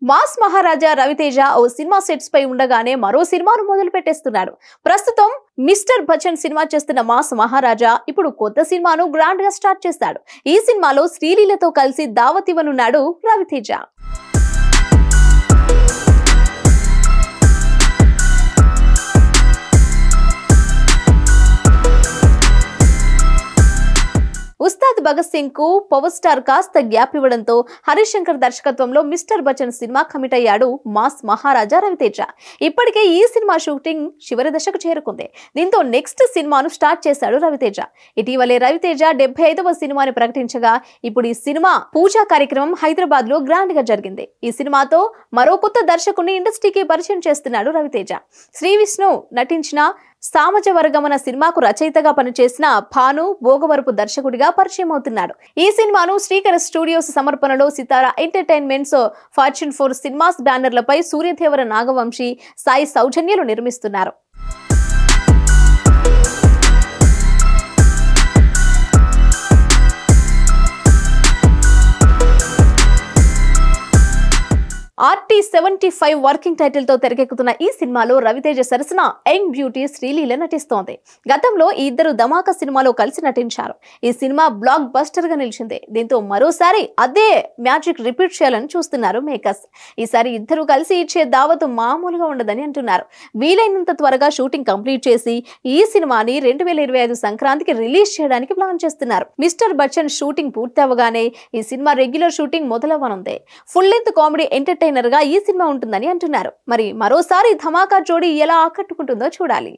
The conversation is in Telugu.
మాస్ మహారాజా రవితేజ ఓ సినిమా సెట్స్ పై ఉండగానే మరో సినిమాను మొదలు పెట్టేస్తున్నాడు. ప్రస్తుతం మిస్టర్ బచ్చన్ సినిమా చేస్తున్న మాస్ మహారాజా ఇప్పుడు కొత్త సినిమాను గ్రాండ్ గా స్టార్ట్ చేశాడు. ఈ సినిమాలో శ్రీలీలతో కలిసి దావత్ ఇవ్వనున్నాడు రవితేజ. ఉస్తాద్ భగత్ సింగ్ కు పవర్ స్టార్ కాస్త గ్యాప్ ఇవ్వడంతో హరీష్ శంకర్ దర్శకత్వంలో మిస్టర్ బచ్చన్ సినిమా కమిట్ అయ్యాడు మాస్ మహారాజా రవితేజ. ఇప్పటికే ఈ సినిమా షూటింగ్ చివరి దశకు చేరుకుంది. దీంతో నెక్స్ట్ సినిమాను స్టార్ట్ చేశాడు రవితేజ. ఇటీవలే రవితేజ 75వ సినిమాని ప్రకటించగా ఇప్పుడు ఈ సినిమా పూజా కార్యక్రమం హైదరాబాద్ లో గ్రాండ్ గా జరిగింది. ఈ సినిమాతో మరో కొత్త దర్శకుని ఇండస్ట్రీకి పరిచయం చేస్తున్నాడు రవితేజ. శ్రీ విష్ణు నటించిన సామజ వర్గమన సినిమాకు రచయితగా పనిచేసిన భాను భోగవరపు దర్శకుడిగా పరిచయం అవుతున్నాడు. ఈ సినిమాను శ్రీకర స్టూడియోస్ సమర్పణలో సితారా ఎంటర్టైన్మెంట్స్, ఫార్చ్యూన్ 4 సినిమాస్ బ్యానర్లపై సూర్యదేవర నాగవంశీ, సాయి సౌజన్యలు నిర్మిస్తున్నారు. RT75 వర్కింగ్ టైటిల్ తో తెరకెక్కుతున్న ఈ సినిమాలో రవితేజ సరసన యంగ్ బ్యూటీ శ్రీలీల నటిస్తోంది. గతంలో ఈ ఇద్దరు ధమాకా సినిమాలో కలిసి నటించారు. ఈ సినిమా బ్లాక్ బస్టర్ గా నిలిచింది. దీంతో మరోసారి అదే మ్యాజిక్ రిపీట్ చేయాలని చూస్తున్నారు మేకర్స్. ఈసారి ఇద్దరు కలిసి ఇచ్చే దావతు మామూలుగా ఉండదని అంటున్నారు. వీలైనంత త్వరగా షూటింగ్ కంప్లీట్ చేసి ఈ సినిమాని 2025 సంక్రాంతికి రిలీజ్ చేయడానికి ప్లాన్ చేస్తున్నారు. మిస్టర్ బచ్చన్ షూటింగ్ పూర్తి అవగానే ఈ సినిమా రెగ్యులర్ షూటింగ్ మొదలవ్వనుంది. ఫుల్ లెంత్ కామెడీ ఎంటర్టైనర్ గా ఈ సినిమా ఉంటుందని అంటున్నారు. మరి మరోసారి ధమాకా జోడీ ఎలా ఆకట్టుకుంటుందో చూడాలి.